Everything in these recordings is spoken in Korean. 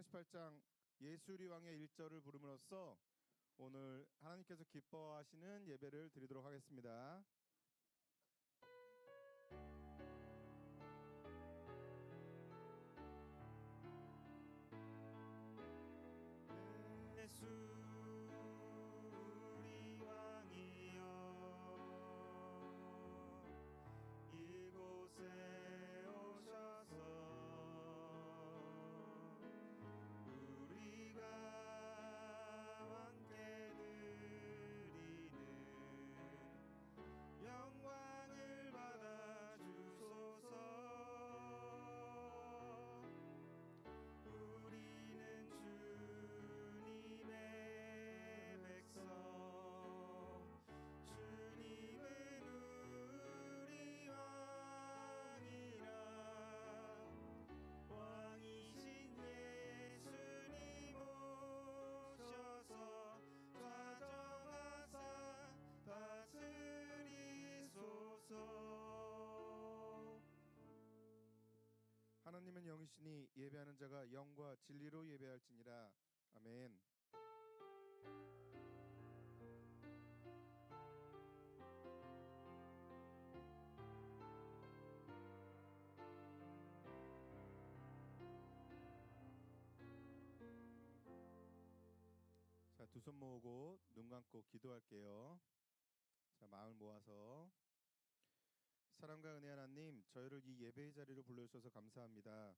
48장 예수리 왕의 1절을 부름으로써 오늘 하나님께서 기뻐하시는 예배를 드리도록 하겠습니다. 예수 우리 왕이여 이곳에 오셔서 우리가 함께 드리는 영광을 받아 주소서. 우리는 주님의 백성, 주님은 우리 왕이라. 왕이신 예수님 오셔서 좌정하사 다스리소서. 하나님은 영이시니 예배하는 자가 영과 진리로 예배할지니라. 아멘. 자, 두 손 모으고 눈 감고 기도할게요. 자, 마음을 모아서. 사랑과 은혜 하나님, 저희를 이 예배의 자리로 불러주셔서 감사합니다.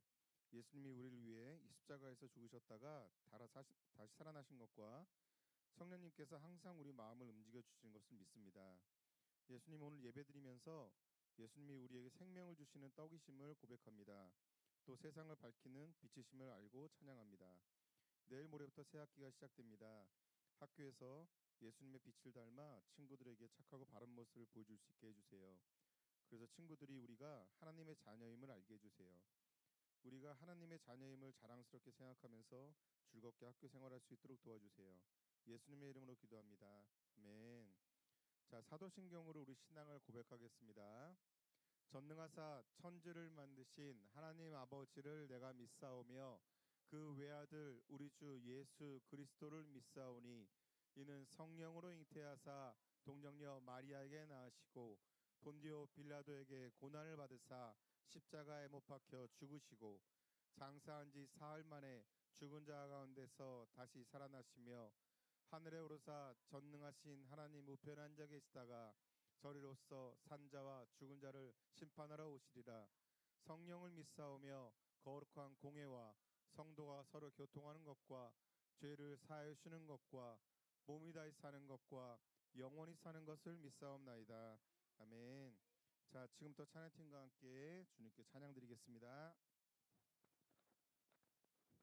예수님이 우리를 위해 이 십자가에서 죽으셨다가 다시 살아나신 것과 성령님께서 항상 우리 마음을 움직여 주시는 것을 믿습니다. 예수님, 오늘 예배드리면서 예수님이 우리에게 생명을 주시는 떡이심을 고백합니다. 또 세상을 밝히는 빛이심을 알고 찬양합니다. 내일 모레부터 새 학기가 시작됩니다. 학교에서 예수님의 빛을 닮아 친구들에게 착하고 바른 모습을 보여줄 수 있게 해주세요. 그래서 친구들이 우리가 하나님의 자녀임을 알게 해주세요. 우리가 하나님의 자녀임을 자랑스럽게 생각하면서 즐겁게 학교 생활할 수 있도록 도와주세요. 예수님의 이름으로 기도합니다. 아멘. 자, 사도신경으로 우리 신앙을 고백하겠습니다. 전능하사 천지를 만드신 하나님 아버지를 내가 믿사오며 그 외아들 우리 주 예수 그리스도를 믿사오니 이는 성령으로 잉태하사 동정녀 마리아에게 낳으시고 본디오 빌라도에게 고난을 받으사 십자가에 못 박혀 죽으시고 장사한 지 사흘 만에 죽은 자 가운데서 다시 살아나시며 하늘에 오르사 전능하신 하나님 우편에 앉아 계시다가 저리로서 산자와 죽은 자를 심판하러 오시리라. 성령을 믿사오며 거룩한 공회와 성도가 서로 교통하는 것과 죄를 사하여 주는 것과 몸이 다시 사는 것과 영원히 사는 것을 믿사옵나이다. 아멘. 자, 지금부터 찬양팀과 함께 주님께 찬양 드리겠습니다.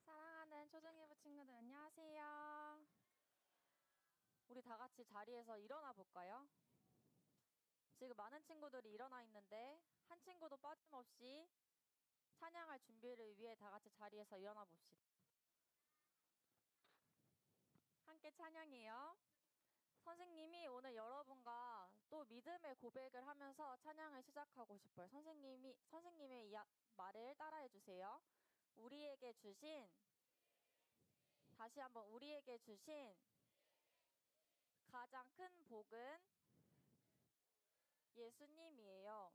사랑하는 초등일부 친구들 안녕하세요. 우리 다 같이 자리에서 일어나 볼까요? 지금 많은 친구들이 일어나 있는데 한 친구도 빠짐없이 찬양할 준비를 위해 다 같이 자리에서 일어나 봅시다. 함께 찬양해요. 선생님이 오늘 여러분과 또 믿음의 고백을 하면서 찬양을 시작하고 싶어요. 선생님의 말을 따라해 주세요. 우리에게 주신, 다시 한번 우리에게 주신 가장 큰 복은 예수님이에요.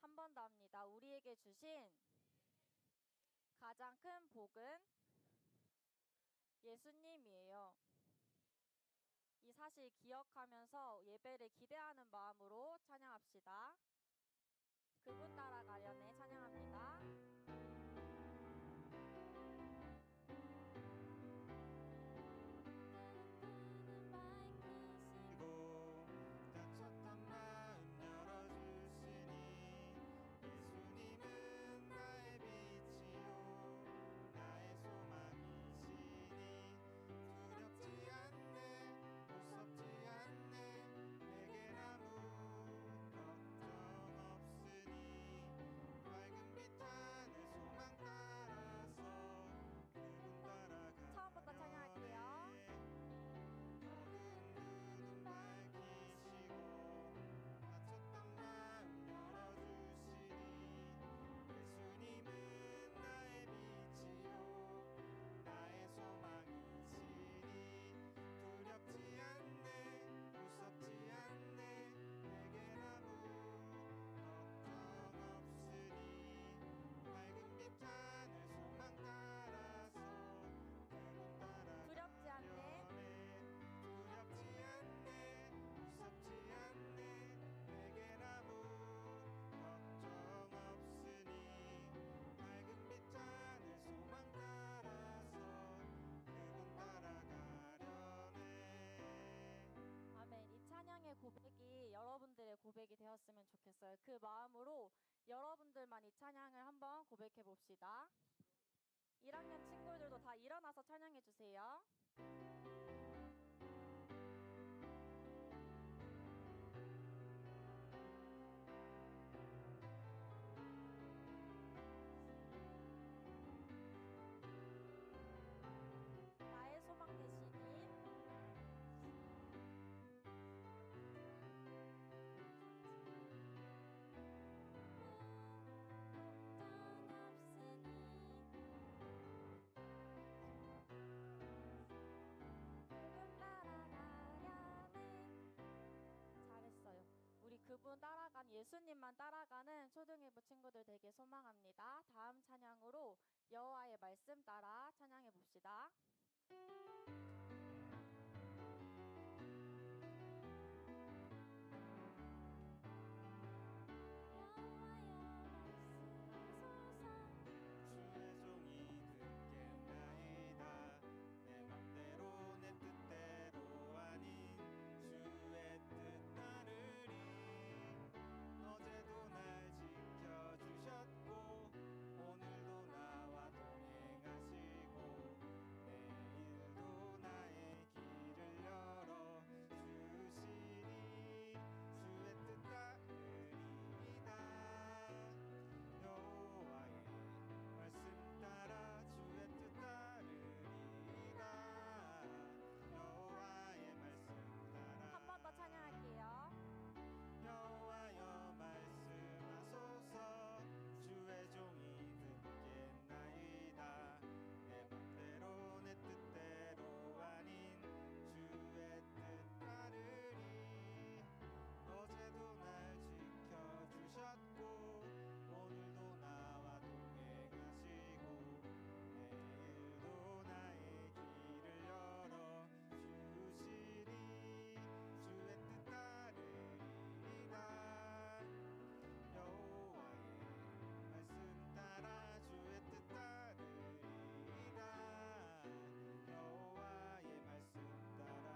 한 번 더 합니다. 우리에게 주신 가장 큰 복은 예수님이에요. 이 사실 기억하면서 예배를 기대하는 마음으로 찬양합시다. 그분 따라가려네 찬양합니다. 닫혔던 마음 열어주시니 예수님은 나의 빛이요 나의 소망이시니 두렵지 않네 무섭지 않네 내겐 아무 걱정 없으니 밝은 빛 되었으면 좋겠어요. 그 마음으로 여러분들만 이 찬양을 한번 고백해 봅시다. 1학년 친구들도 다 일어나서 찬양해 주세요. 나의 소망 되시니 잘했어요. 우리 그분 따라간 예수님만 따라가는 초등일부 친구들 되게 소망합니다. 다음 찬양으로 여호와의 말씀 따라 찬양해 봅시다. 주의 종이 듣겠나이다. 내 맘대로 내 뜻대로 아닌 주의 뜻 따르리. 어제도 날 지켜주셨고 오늘도 나와 동행하시고 내일도 나의 길을 열어 주시니 주의 뜻 따르리이다. 여호와의 말씀 따라 주의 뜻 따르리이다. 여호와의 말씀 따라 한 번 더 찬양할게요. 여호와여 말씀하소서. 주의 종이 듣겠나이다. 내 맘대로 내 뜻대로 아닌 주의 뜻 따르리. 어제도 날 지켜주셨고 오늘도 나와 동행하시고 내일도 나의 길을 열어 주시니 주의 뜻 따르리이다. 여호와의 말씀 따라 주의 뜻 따르리이다. 여호와의 말씀 따라.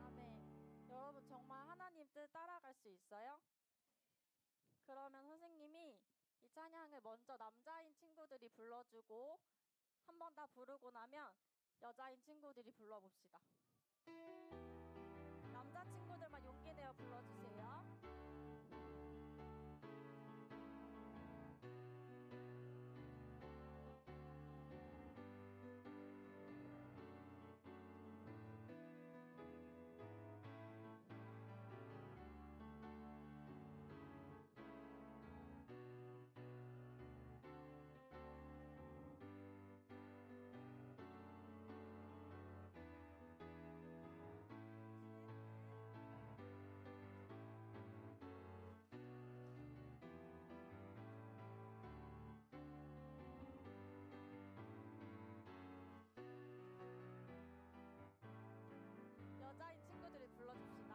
아멘. 여러분 정말 하나님 뜻 따라갈 수 있어요? 그러면 선생님이 이 찬양을 먼저 남자인 친구들이 불러주고 한 번 다 부르고 나면 여자인 친구들이 불러봅시다. 남자 친구들만 용기 내어 불러주세요. 여자인 친구들이 불러줍시다.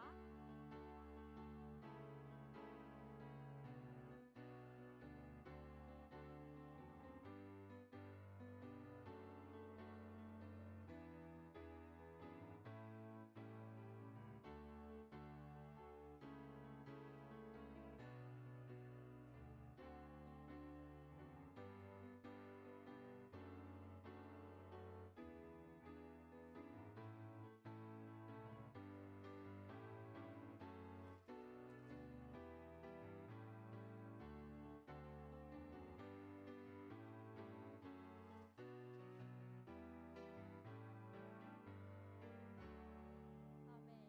아멘.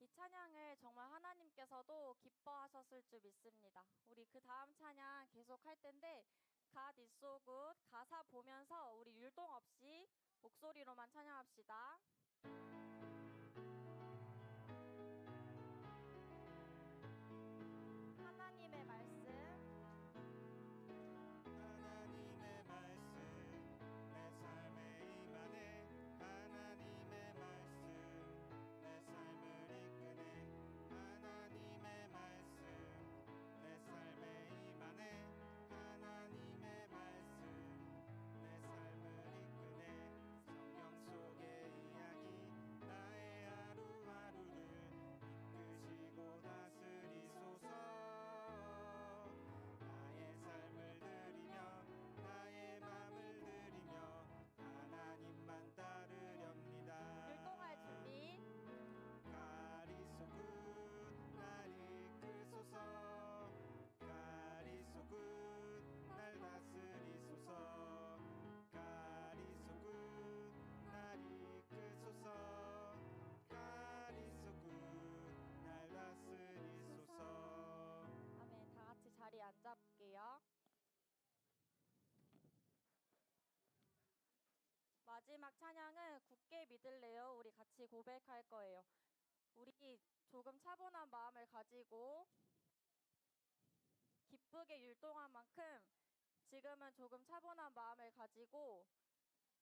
이 찬양을 정말 하나님께서도 기뻐하셨을 줄 믿습니다. 우리 그 다음 찬양 계속 할 텐데 God is so good 가사 보면서 우리 율동 없이 목소리로만 찬양합시다. 하나님의 말씀 하나님의 말씀 내 삶에 임하네. 하나님의 말씀 내 삶을 이끄네. 하나님의 말씀 내 삶에 임하네. 하나님의 말씀 내 삶을 이끄네. 성경 속의 이야기 나의 마지막 찬양은 굳게 믿을래요. 우리 같이 고백할 거예요. 우리 조금 차분한 마음을 가지고 기쁘게 율동한 만큼 지금은 조금 차분한 마음을 가지고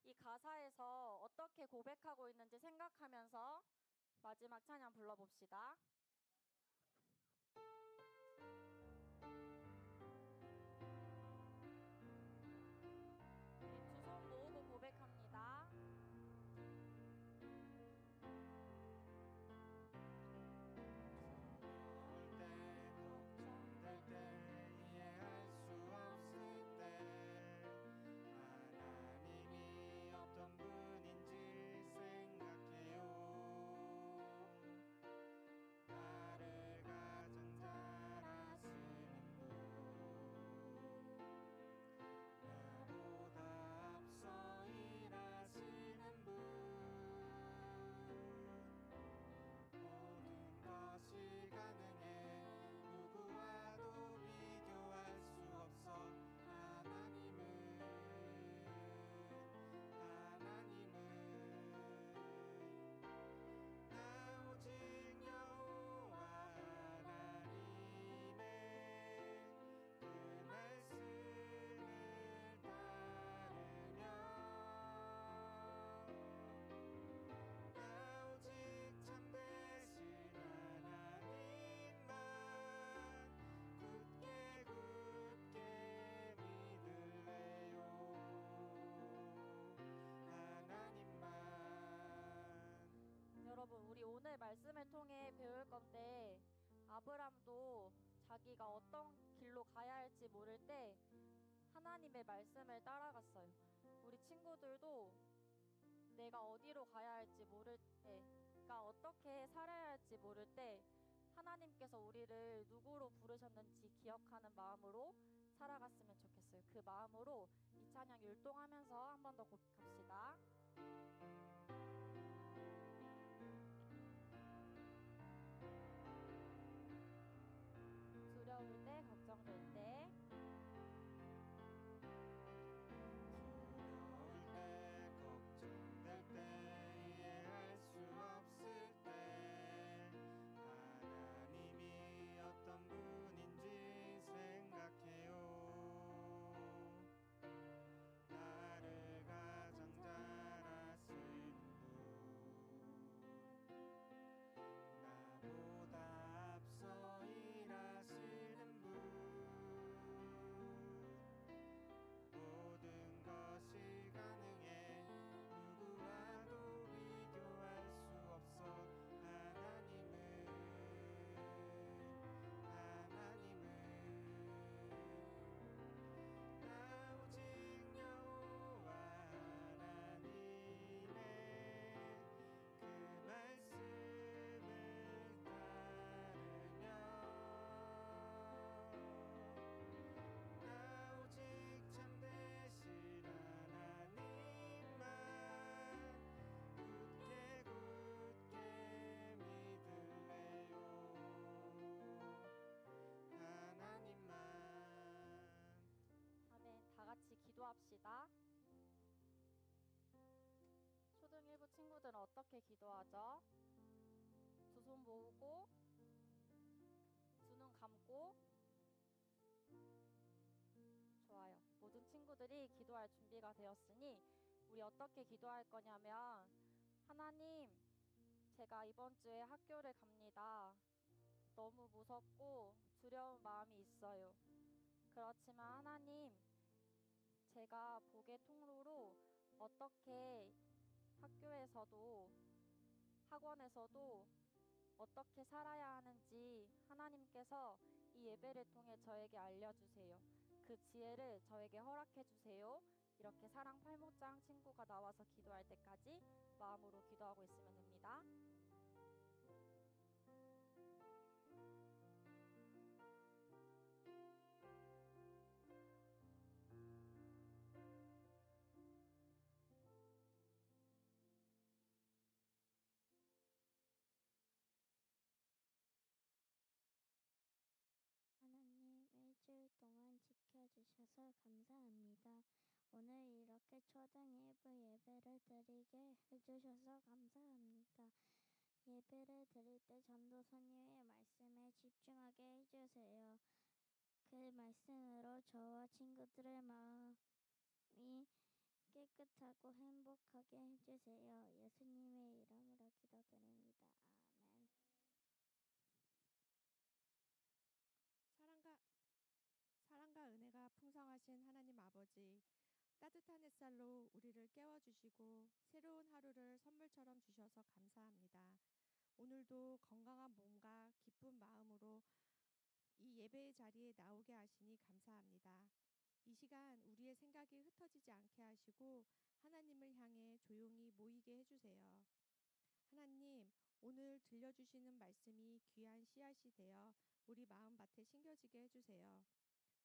이 가사에서 어떻게 고백하고 있는지 생각하면서 마지막 찬양 불러봅시다. 우리 두 손 모으고 고백합니다. 두려울 때 걱정될 때 이해할 수 없을 때 하나님이 어떤 분인지 생각해요. 나를 가장 잘 아시는 분, 나보다 앞서 일하시는 분, 모든 것이 가능해 누구와도 비교할 수 없어. 하나님은 나 오직 여호와 하나님의 그 말씀을 따르며 나 오직 참되신 하나님만 굳게 믿을래요. 하나님만. 여러분, 우리 오늘 말씀을 통해 배울 건데 아브람도 자기가 어떤 길로 가야 할지 모를 때 하나님의 말씀을 따라갔어요. 우리 친구들도 내가 어디로 가야 할지 모를 때, 내가 어떻게 살아야 할지 모를 때 하나님께서 우리를 누구로 부르셨는지 기억하는 마음으로 살아갔으면 좋겠어요. 그 마음으로 이 찬양 율동하면서 한 번 더 고백합시다. 두려울 때, 걱정될 때, 두려울 때 걱정될 때 이해할 수 없을 때 하나님이 어떤 분인지 생각해요. 나를 가장 잘 아시는 분, 나보다 앞서 일하시는 분, 모든 것이 가능해 누구와도 비교할 수 없어. 하나님은 나 오직 여호와 하나님의 그 말씀을 따르며 나 오직 참되신 하나님만 굳게 믿을래요. 하나님만. 아멘. 다 같이 기도합시다. 초등 1부 친구들은 어떻게 기도하죠? 두 손 모으고 두 눈 감고. 좋아요. 모든 친구들이 기도할 준비가 되었으니 우리 어떻게 기도할 거냐면, 하나님, 제가 이번 주에 학교를 갑니다. 너무 무섭고 두려운 마음이 있어요. 그렇지만 하나님, 제가 복의 통로로 어떻게 학교에서도 학원에서도 어떻게 살아야 하는지 하나님께서 이 예배를 통해 저에게 알려주세요. 그 지혜를 저에게 허락해 주세요. 이렇게 사랑 팔목장 친구가 나와서 기도할 때까지 마음으로 기도하고 있으면 됩니다. 하나님, 일주일 동안 지켜주셔서 감사합니다. 오늘 이렇게 초등일부 예배를 드리게 해주셔서 감사합니다. 예배를 드릴 때 전도사님의 말씀에 집중하게 해주세요. 그 말씀으로 저와 친구들의 마음이 깨끗하고 행복하게 해주세요. 예수님의 이름으로 기도드립니다. 아멘. 사랑과 은혜가 풍성하신 하나님 아버지, 따뜻한 햇살로 우리를 깨워주시고 새로운 하루를 선물처럼 주셔서 감사합니다. 오늘도 건강한 몸과 기쁜 마음으로 이 예배의 자리에 나오게 하시니 감사합니다. 이 시간 우리의 생각이 흩어지지 않게 하시고 하나님을 향해 조용히 모이게 해주세요. 하나님, 오늘 들려주시는 말씀이 귀한 씨앗이 되어 우리 마음밭에 심겨지게 해주세요.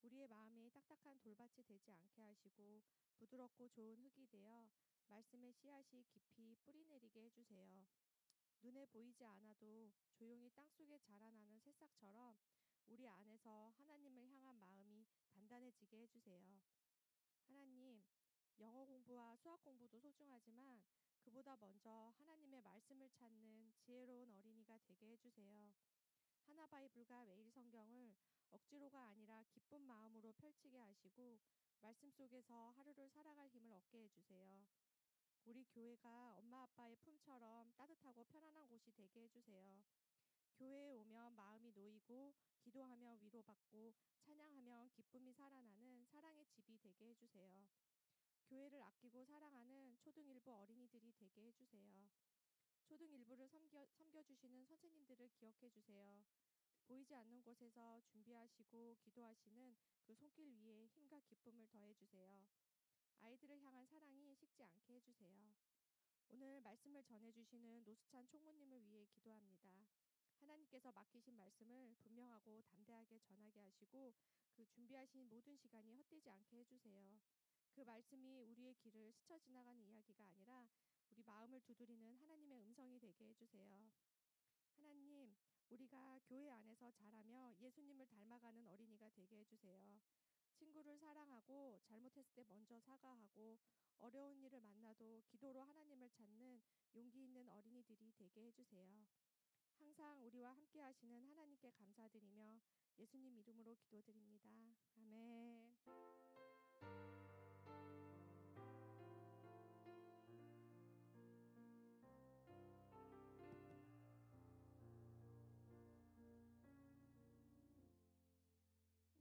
우리의 마음이 딱딱한 돌밭이 되지 않게 하시고 부드럽고 좋은 흙이 되어 말씀의 씨앗이 깊이 뿌리내리게 해주세요. 눈에 보이지 않아도 조용히 땅속에 자라나는 새싹처럼 우리 안에서 하나님을 향한 마음이 단단해지게 해주세요. 하나님, 영어 공부와 수학 공부도 소중하지만 그보다 먼저 하나님의 말씀을 찾는 지혜로운 어린이가 되게 해주세요. 하나 바이블과 매일 성경을 억지로가 아니라 기쁜 마음으로 펼치게 하시고 말씀 속에서 하루를 살아갈 힘을 얻게 해주세요. 우리 교회가 엄마 아빠의 품처럼 따뜻하고 편안한 곳이 되게 해주세요. 교회에 오면 마음이 놓이고 기도하면 위로받고 찬양하면 기쁨이 살아나는 사랑의 집이 되게 해주세요. 교회를 아끼고 사랑하는 초등일부 어린이들이 되게 해주세요. 초등일부를 섬겨주시는 선생님들을 기억해 주세요. 보이지 않는 곳에서 준비하시고 기도하시는 그 손길 위에 힘과 기쁨을 더해 주세요. 아이들을 향한 사랑이 식지 않게 해주세요. 오늘 말씀을 전해주시는 노수찬 총무님을 위해 기도합니다. 하나님께서 맡기신 말씀을 분명하고 담대하게 전하게 하시고 그 준비하신 모든 시간이 헛되지 않게 해주세요. 그 말씀이 우리의 길을 스쳐 지나가는 이야기가 아니라 우리 마음을 두드리는 하나님의 음성이 되게 해주세요. 하나님, 우리가 교회 안에서 자라며 예수님을 닮아가는 어린이가 되게 해주세요. 친구를 사랑하고 잘못했을 때 먼저 사과하고 어려운 일을 만나도 기도로 하나님을 찾는 용기 있는 어린이들이 되게 해주세요. 항상 우리와 함께 하시는 하나님께 감사드리며 예수님 이름으로 기도드립니다. 아멘.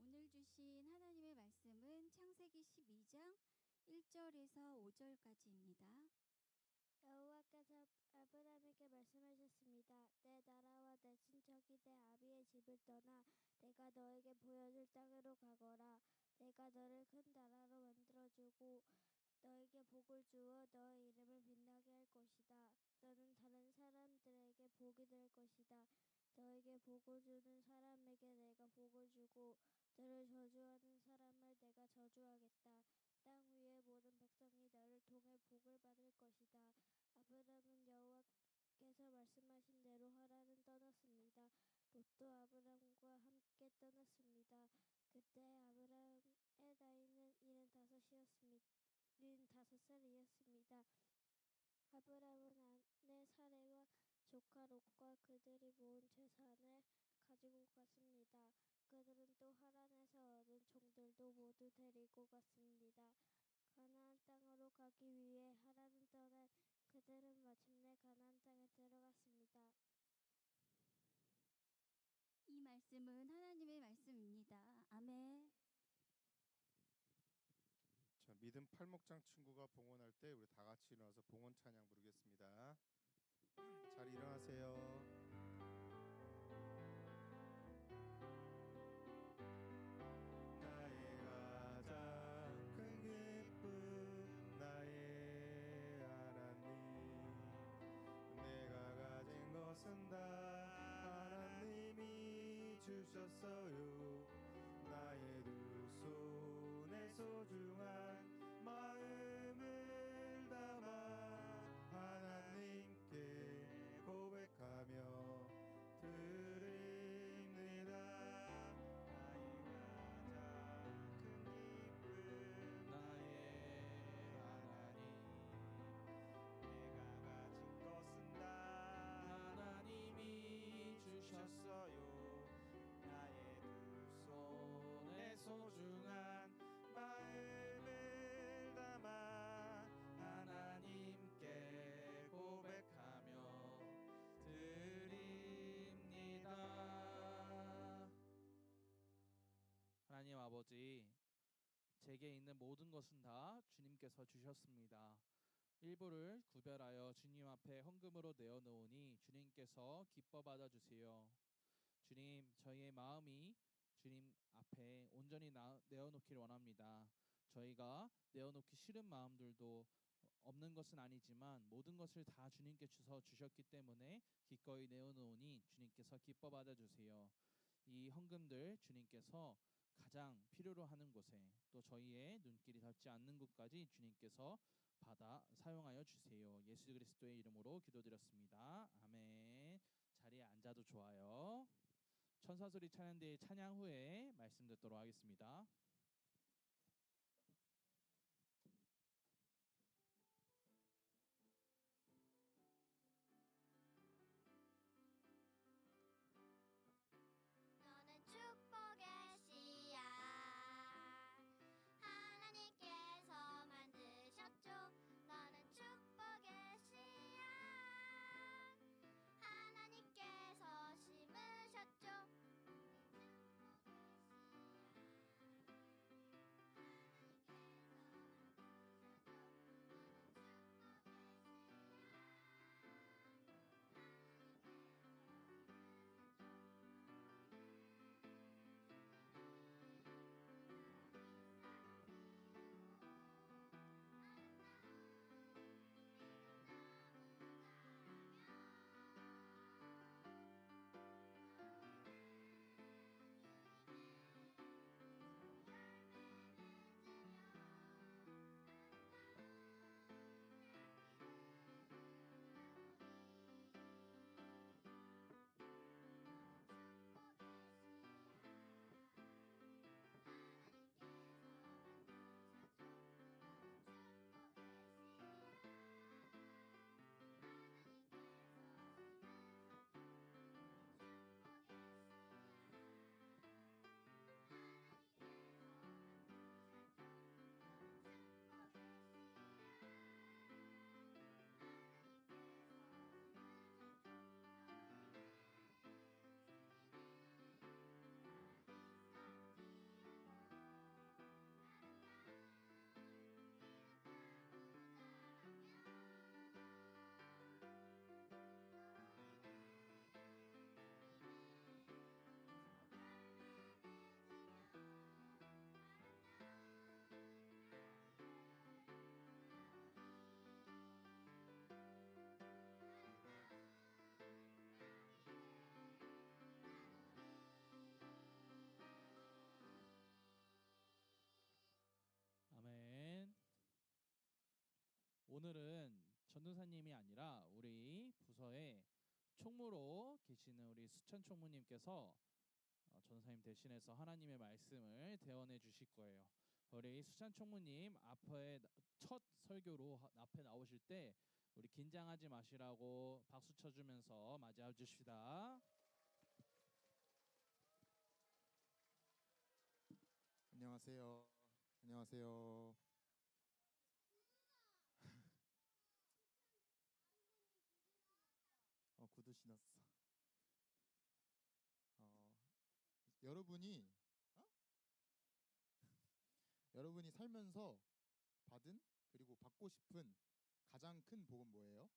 오늘 주신 하나님의 말씀은 창세기 12장 1절에서 5절까지입니다. 여호와께서 아브라함에게 말씀하셨습니다. 내 나라와 내 친척이 내 아비의 집을 떠나 내가 너에게 보여줄 땅으로 가거라. 내가 너를 큰 나라로 만들어주고 너에게 복을 주어 너의 이름을 빛나게 할 것이다. 너는 다른 사람들에게 복이 될 것이다. 너에게 복을 주는 사람에게 내가 복을 주고 너를 저주하는 사람을 내가 저주하겠다. 땅 위의 모든 백성이 너를 통해 복을 받을 것이다. 아브라함은 여호와께서 말씀하신 대로 하란을 떠났습니다. 롯도 아브라함과 함께 떠났습니다. 그때 아브라함의 나이는 75살이었습니다. 아브라함은 아내 사레와 조카 롯과 그들이 모은 재산을 가지고 갔습니다. 그들은 또 하란에서 얻은 종들도 모두 데리고 갔습니다. 가나안 땅으로 가기 위해 하란을 떠난 그들은 마침내 가나안 땅에 들어갔습니다. 이 말씀은 하나님의 말씀입니다. 아멘. 자, 믿음 팔목장 친구가 봉헌할 때 우리 다 같이 일어나서 봉헌 찬양 부르겠습니다. 잘 일어나세요. 나의 가장 큰 기쁨 나의 하나님 내가 가진 것은 다 하나님이 주셨어요. 나의 두 손에 소중한 마음을 담아 하나님께 고백하며 드립니다. 나의 가장 큰 기쁨 나의 하나님 제게 있는 모든 것은 다 주님께서 주셨습니다. 일부를 구별하여 주님 앞에 헌금으로 내어놓으니 주님께서 기뻐 받아주세요. 주님, 저희의 마음이 주님 앞에 온전히 내어놓기를 원합니다. 저희가 내어놓기 싫은 마음들도 없는 것은 아니지만 모든 것을 다 주님께 주셨기 때문에 기꺼이 내어놓으니 주님께서 기뻐 받아주세요. 이 헌금들 주님께서 가장 필요로 하는 곳에 또 저희의 눈길이 닿지 않는 곳까지 주님께서 받아 사용하여 주세요. 예수 그리스도의 이름으로 기도드렸습니다. 아멘. 자리에 앉아도 좋아요. 천사소리 찬양대의 찬양 후에 말씀 듣도록 하겠습니다. 너는 축복의 씨앗 하나님께서 만드셨죠. 너는 축복의 씨앗 하나님께서 심으셨죠. 아멘. 오늘은 전도사님이 아니라 우리 부서에 총무로 계시는 우리 수찬 총무님께서 전도사님 대신해서 하나님의 말씀을 대언해 주실 거예요. 우리 수찬 총무님 앞에 첫 설교로 앞에 나오실 때 우리 긴장하지 마시라고 박수 쳐주면서 맞이해 주십시다. 안녕하세요. 안녕하세요. 구두 신었어. 여러분이 여러분이 살면서 받은 그리고 받고 싶은 가장 큰 복은 뭐예요?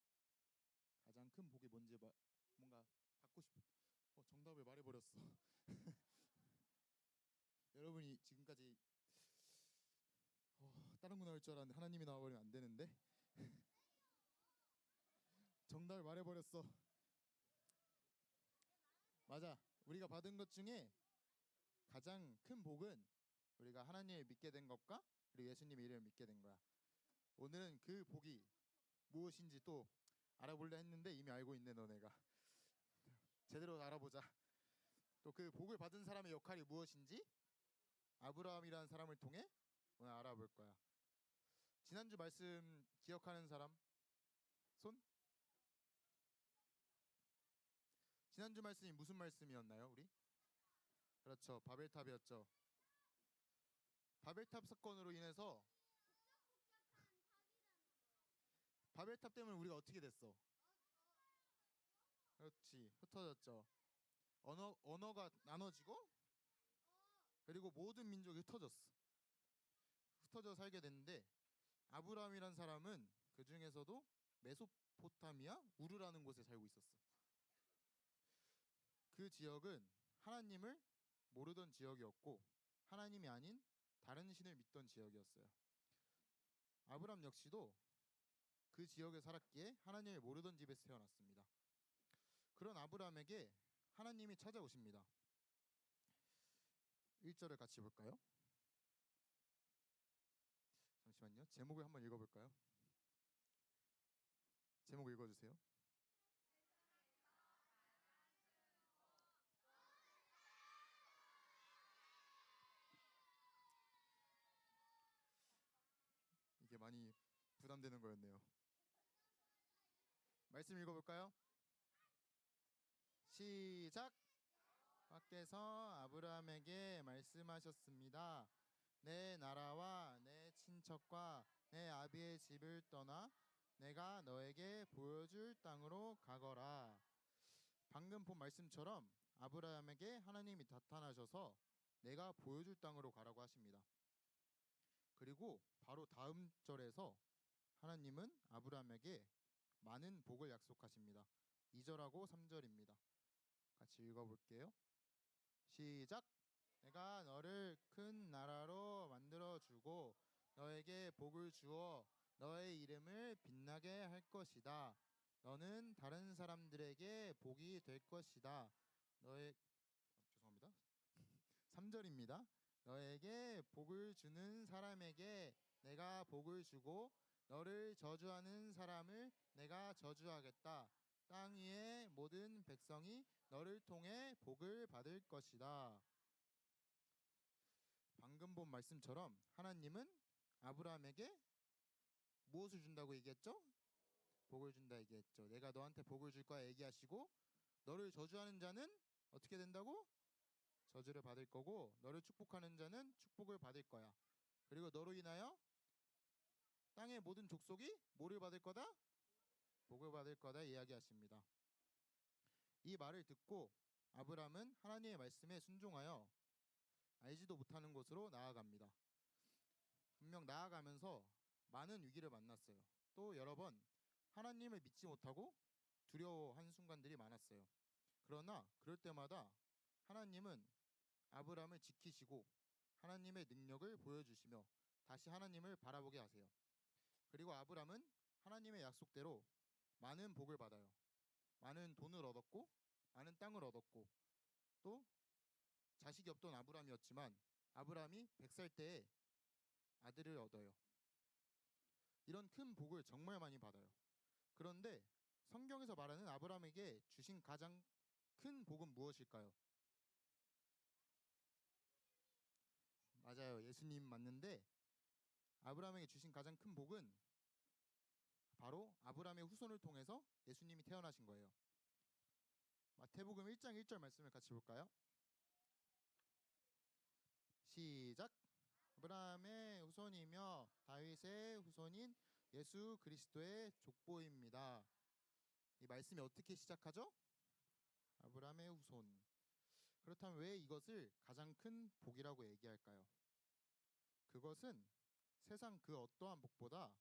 가장 큰 복이 뭔지 뭔가 받고 싶은 정답을 말해버렸어. 여러분이 지금까지 다른 거 나올 줄 알았는데 하나님이 나와버리면 안 되는데 정답을 말해버렸어. 맞아. 우리가 받은 것 중에 가장 큰 복은 우리가 하나님을 믿게 된 것과 그리고 예수님의 이름을 믿게 된 거야. 오늘은 그 복이 무엇인지 또 알아볼려 했는데 이미 알고 있네 너네가. 제대로 알아보자. 또 그 복을 받은 사람의 역할이 무엇인지 아브라함이라는 사람을 통해 오늘 알아볼 거야. 지난주 말씀 기억하는 사람? 손? 지난주 말씀이 무슨 말씀이었나요, 우리? 그렇죠. 바벨탑이었죠. 바벨탑 사건으로 인해서 바벨탑 때문에 우리가 어떻게 됐어? 그렇지. 흩어졌죠. 언어가 나눠지고 그리고 모든 민족이 흩어졌어. 흩어져 살게 됐는데 아브라함이란 사람은 그 중에서도 메소포타미아 우르라는 곳에 살고 있었어. 그 지역은 하나님을 모르던 지역이었고 하나님이 아닌 다른 신을 믿던 지역이었어요. 아브라함 역시도 그 지역에 살았기에 하나님을 모르던 집에서 태어났습니다. 그런 아브라함에게 하나님이 찾아오십니다. 1절을 같이 볼까요? 잠시만요. 제목을 한번 읽어볼까요? 제목 읽어주세요. 이게 많이 부담되는 거였네요. 말씀 읽어볼까요? 시작. 밖에서 아브라함에게 말씀하셨습니다. 내 나라와 내 친척과 내 아비의 집을 떠나 내가 너에게 보여줄 땅으로 가거라. 방금 본 말씀처럼 아브라함에게 하나님이 나타나셔서 내가 보여줄 땅으로 가라고 하십니다. 그리고 바로 다음 절에서 하나님은 아브라함에게 많은 복을 약속하십니다. 2절하고 3절입니다. 같이 읽어볼게요. 시작. 내가 너를 큰 나라로 만들어주고 너에게 복을 주어 너의 이름을 빛나게 할 것이다. 너는 다른 사람들에게 복이 될 것이다. 죄송합니다. 3절입니다. 너에게 복을 주는 사람에게 내가 복을 주고 너를 저주하는 사람을 내가 저주하겠다. 땅 위의 모든 백성이 너를 통해 복을 받을 것이다. 방금 본 말씀처럼 하나님은 아브라함에게 무엇을 준다고 얘기했죠? 복을 준다 얘기했죠. 내가 너한테 복을 줄 거야 얘기하시고 너를 저주하는 자는 어떻게 된다고? 저주를 받을 거고 너를 축복하는 자는 축복을 받을 거야. 그리고 너로 인하여 땅의 모든 족속이 뭐를 받을 거다? 복을 받을 거다 이야기하십니다. 이 말을 듣고 아브라함은 하나님의 말씀에 순종하여 알지도 못하는 곳으로 나아갑니다. 분명 나아가면서 많은 위기를 만났어요. 또 여러 번 하나님을 믿지 못하고 두려워한 순간들이 많았어요. 그러나 그럴 때마다 하나님은 아브라함을 지키시고 하나님의 능력을 보여주시며 다시 하나님을 바라보게 하세요. 그리고 아브라함은 하나님의 약속대로 많은 복을 받아요. 많은 돈을 얻었고 많은 땅을 얻었고 또 자식이 없던 아브라함이었지만 아브라함이 100살 때에 아들을 얻어요. 이런 큰 복을 정말 많이 받아요. 그런데 성경에서 말하는 아브라함에게 주신 가장 큰 복은 무엇일까요? 맞아요. 예수님 맞는데 아브라함에게 주신 가장 큰 복은 바로 아브라함의 후손을 통해서 예수님이 태어나신 거예요. 마태복음 1장 1절 말씀을 같이 볼까요? 시작. 아브라함의 후손이며 다윗의 후손인 예수 그리스도의 족보입니다. 이 말씀이 어떻게 시작하죠? 아브라함의 후손. 그렇다면 왜 이것을 가장 큰 복이라고 얘기할까요? 그것은 세상 그 어떠한 복보다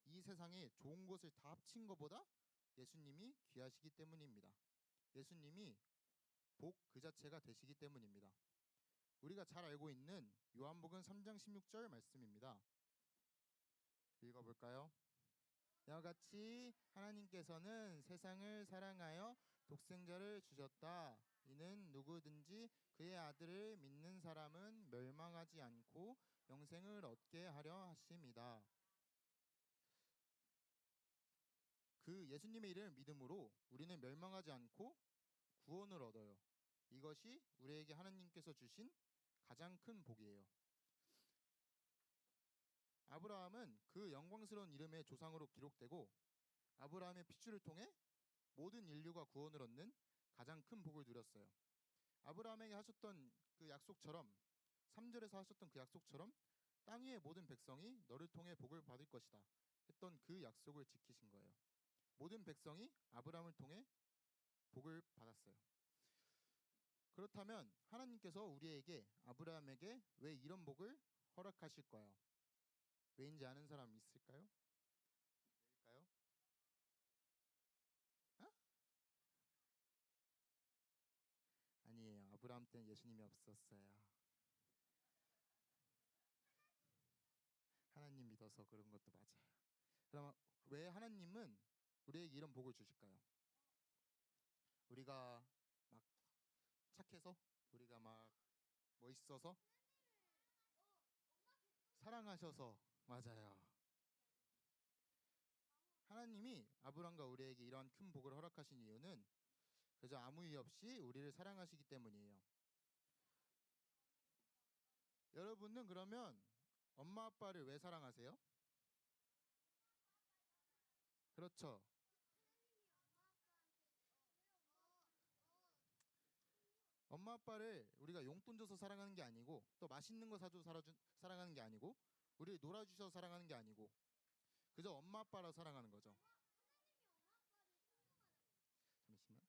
이 세상에 좋은 것을 다 합친 것보다 예수님이 귀하시기 때문입니다. 예수님이 복 그 자체가 되시기 때문입니다. 우리가 잘 알고 있는 요한복음 3장 16절 말씀입니다. 읽어볼까요? 이와 같이 하나님께서는 세상을 사랑하여 독생자를 주셨다. 이는 누구든지 그의 아들을 믿는 사람은 멸망하지 않고 영생을 얻게 하려 하심이다. 그 예수님의 이름을 믿음으로 우리는 멸망하지 않고 구원을 얻어요. 이것이 우리에게 하나님께서 주신 가장 큰 복이에요. 아브라함은 그 영광스러운 이름의 조상으로 기록되고 아브라함의 핏줄을 통해 모든 인류가 구원을 얻는 가장 큰 복을 누렸어요. 아브라함에게 하셨던 그 약속처럼 3절에서 하셨던 그 약속처럼 땅 위의 모든 백성이 너를 통해 복을 받을 것이다 했던 그 약속을 지키신 거예요. 모든 백성이 아브라함을 통해 복을 받았어요. 그렇다면 하나님께서 우리에게 아브라함에게 왜 이런 복을 허락하실까요? 왜인지 아는 사람 있을까요? 왜일까요? 어? 아니에요. 아브라함 때는 예수님이 없었어요. 하나님 믿어서 그런 것도 맞아요. 그럼 왜 하나님은 우리에게 이런 복을 주실까요? 우리가 막 착해서? 우리가 막 멋있어서? 사랑하셔서? 맞아요. 하나님이 아브라함과 우리에게 이러한 큰 복을 허락하신 이유는 그저 아무 이유 없이 우리를 사랑하시기 때문이에요. 여러분은 그러면 엄마 아빠를 왜 사랑하세요? 그렇죠. 엄마 아빠를 우리가 용돈 줘서 사랑하는 게 아니고 또 맛있는 거 사줘서 사랑하는 게 아니고 우리를 놀아주셔서 사랑하는 게 아니고 그저 엄마 아빠라 사랑하는 거죠. 잠시만.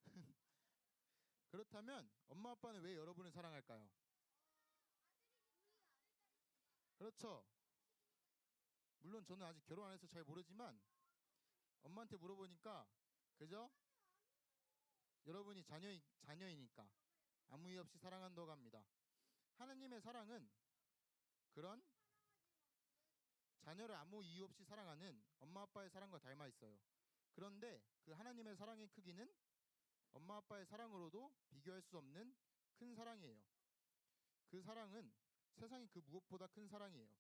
그렇다면 엄마 아빠는 왜 여러분을 사랑할까요? 그렇죠. 물론 저는 아직 결혼 안 해서 잘 모르지만 엄마한테 물어보니까 그저 여러분이 자녀이니까 아무 이유 없이 사랑한다고 합니다. 하나님의 사랑은 그런 자녀를 아무 이유 없이 사랑하는 엄마 아빠의 사랑과 닮아 있어요. 그런데 그 하나님의 사랑의 크기는 엄마 아빠의 사랑으로도 비교할 수 없는 큰 사랑이에요. 그 사랑은 세상의 그 무엇보다 큰 사랑이에요.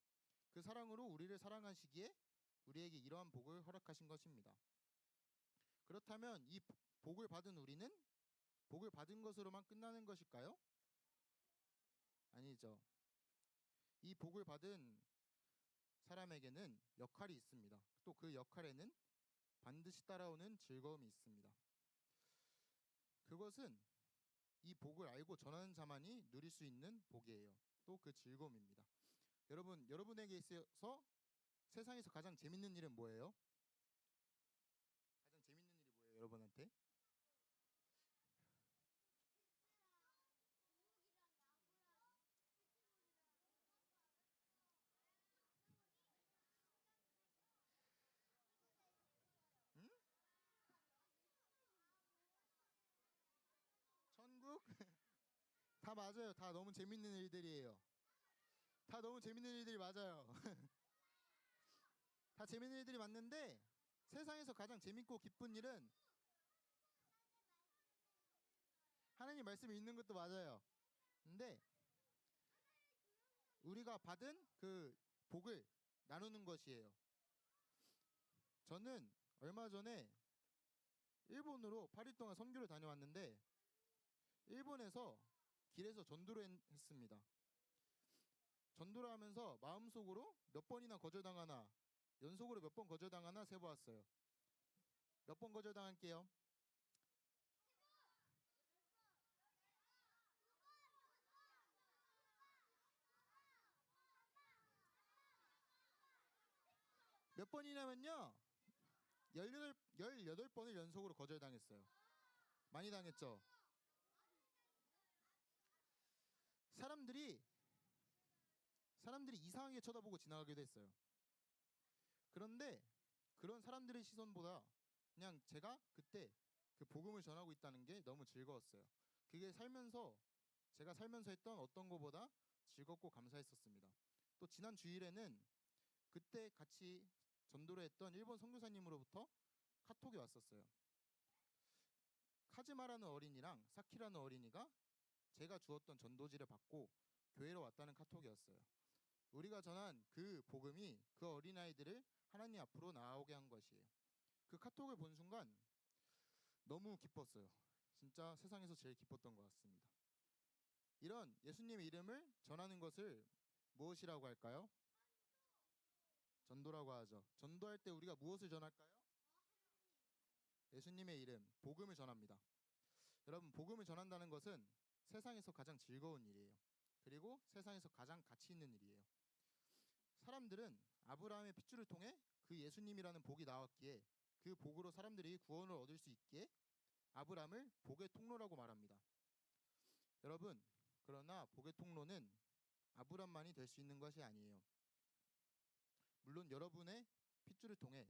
그 사랑으로 우리를 사랑하시기에 우리에게 이러한 복을 허락하신 것입니다. 그렇다면 이 복을 받은 우리는 복을 받은 것으로만 끝나는 것일까요? 아니죠. 이 복을 받은 사람에게는 역할이 있습니다. 또 그 역할에는 반드시 따라오는 즐거움이 있습니다. 그것은 이 복을 알고 전하는 자만이 누릴 수 있는 복이에요. 또 그 즐거움입니다. 여러분에게 있어서 세상에서 가장 재밌는 일은 뭐예요? 가장 재밌는 일이 뭐예요, 여러분한테? 응? 천국? 다 맞아요. 다 너무 재밌는 일들이에요. 다 너무 재밌는 일들이 맞아요. 다 재밌는 일들이 맞는데 세상에서 가장 재밌고 기쁜 일은 하나님 말씀이 있는 것도 맞아요. 근데 우리가 받은 그 복을 나누는 것이에요. 저는 얼마 전에 일본으로 8일 동안 선교를 다녀왔는데 일본에서 길에서 전도를 했습니다. 전도를 하면서 마음속으로 몇 번이나 거절당하나 연속으로 몇 번 거절당하나 세보았어요. 몇 번 거절당할게요. 몇 번이냐면요. 18번을 연속으로 거절당했어요. 많이 당했죠. 사람들이 이상하게 쳐다보고 지나가기도 했어요. 그런데 그런 사람들의 시선보다 그냥 제가 그때 그 복음을 전하고 있다는 게 너무 즐거웠어요. 그게 제가 살면서 했던 어떤 것보다 즐겁고 감사했었습니다. 또 지난 주일에는 그때 같이 전도를 했던 일본 선교사님으로부터 카톡이 왔었어요. 카즈마라는 어린이랑 사키라는 어린이가 제가 주었던 전도지를 받고 교회로 왔다는 카톡이었어요. 우리가 전한 그 복음이 그 어린아이들을 하나님 앞으로 나아오게 한 것이에요. 그 카톡을 본 순간 너무 기뻤어요. 진짜 세상에서 제일 기뻤던 것 같습니다. 이런 예수님의 이름을 전하는 것을 무엇이라고 할까요? 전도라고 하죠. 전도할 때 우리가 무엇을 전할까요? 예수님의 이름, 복음을 전합니다. 여러분, 복음을 전한다는 것은 세상에서 가장 즐거운 일이에요. 그리고 세상에서 가장 가치 있는 일이에요. 사람들은 아브라함의 핏줄을 통해 그 예수님이라는 복이 나왔기에 그 복으로 사람들이 구원을 얻을 수 있기에 아브라함을 복의 통로라고 말합니다. 여러분, 그러나 복의 통로는 아브라함만이 될 수 있는 것이 아니에요. 물론 여러분의 핏줄을 통해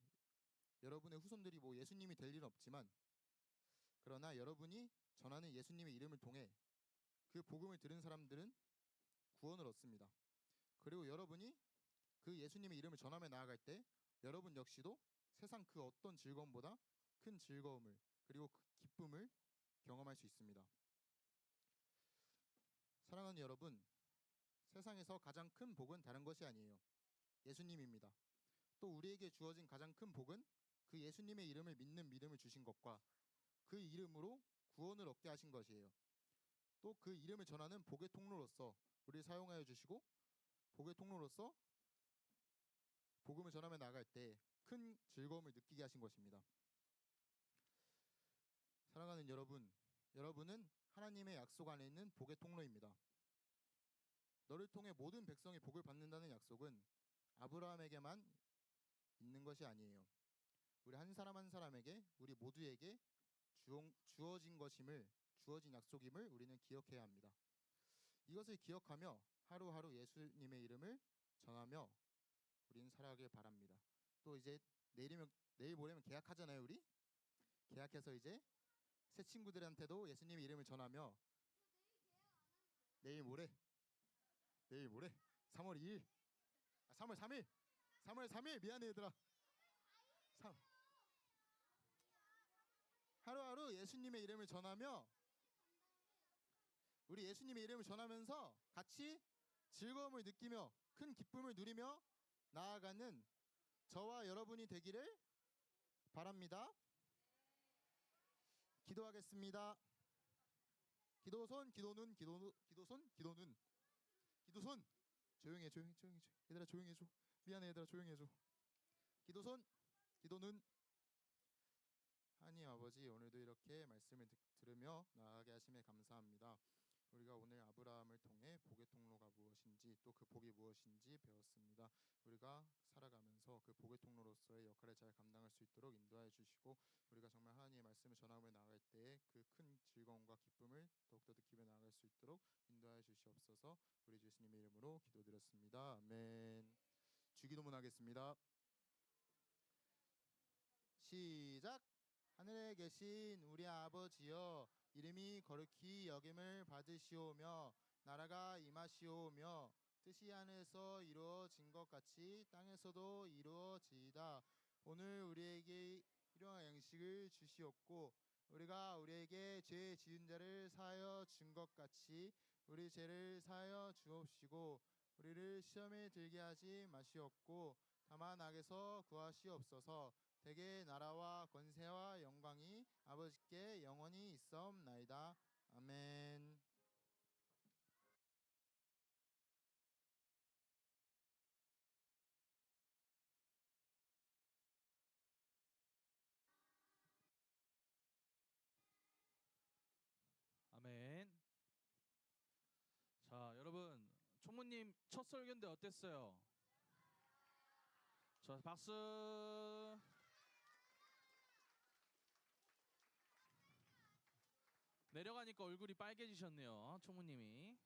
여러분의 후손들이 뭐 예수님이 될 일은 없지만, 그러나 여러분이 전하는 예수님의 이름을 통해 그 복음을 들은 사람들은 구원을 얻습니다. 그리고 여러분이 그 예수님의 이름을 전하며 나아갈 때 여러분 역시도 세상 그 어떤 즐거움보다 큰 즐거움을 그리고 그 기쁨을 경험할 수 있습니다. 사랑하는 여러분, 세상에서 가장 큰 복은 다른 것이 아니에요. 예수님입니다. 또 우리에게 주어진 가장 큰 복은 그 예수님의 이름을 믿는 믿음을 주신 것과 그 이름으로 구원을 얻게 하신 것이에요. 또 그 이름을 전하는 복의 통로로서 우리를 사용하여 주시고, 복의 통로로서 복음을 전하며 나갈 때 큰 즐거움을 느끼게 하신 것입니다. 사랑하는 여러분, 여러분은 하나님의 약속 안에 있는 복의 통로입니다. 너를 통해 모든 백성이 복을 받는다는 약속은 아브라함에게만 있는 것이 아니에요. 우리 한 사람 한 사람에게, 우리 모두에게 주어진 것임을, 주어진 약속임을 우리는 기억해야 합니다. 이것을 기억하며 하루하루 예수님의 이름을 전하며 우리는 살아가길 바랍니다. 또 이제 내일 모레면 계약하잖아요. 우리 계약해서 이제 새 친구들한테도 예수님의 이름을 전하며, 내일 모레 3월 2일 3월 3일 미안해 얘들아. 하루하루 예수님의 이름을 전하며, 우리 예수님의 이름을 전하면서 같이 즐거움을 느끼며 큰 기쁨을 누리며 나아가는 저와 여러분이 되기를 바랍니다. 기도하겠습니다. 기도손, 기도눈, 기도손, 기도눈, 기도손. 조용히 해. 얘들아 조용히 해줘. 미안해 얘들아 조용히 해줘. 기도손, 기도눈. 하나님 아버지, 오늘도 이렇게 말씀을 들으며 나아가게 하심에 감사합니다. 우리가 오늘 아브라함을 통해 복의 통로가 무엇인지, 또 그 복이 무엇인지 배웠습니다. 우리가 살아가면서 그 복의 통로로서의 역할을 잘 감당할 수 있도록 인도하여 주시고, 우리가 정말 하나님의 말씀을 전하며 나아갈 때에 그 큰 즐거움과 기쁨을 더욱더 느끼며 나아갈 수 있도록 인도하여 주시옵소서. 우리 주 예수님의 이름으로 기도드렸습니다. 아멘. 주기도문 하겠습니다. 시작. 하늘에 계신 우리 아버지여, 이름이 거룩히 여김을 받으시오며 나라가 임하시오며 뜻이 하늘에서 이루어진 것 같이 땅에서도 이루어지이다. 오늘 우리에게 일용할 양식을 주시옵고, 우리가 우리에게 죄 지은 자를 사하여 준 것 같이 우리 죄를 사하여 주옵시고, 우리를 시험에 들게 하지 마시옵고 다만 악에서 구하시옵소서. 대개 나라와 권세와 영광이 아버지께 영원히 있사옵나이다. 아멘. 아멘. 자, 여러분, 총무님 첫 설교인데 어땠어요? 자, 박수. 내려가니까 얼굴이 빨개지셨네요, 총무님이.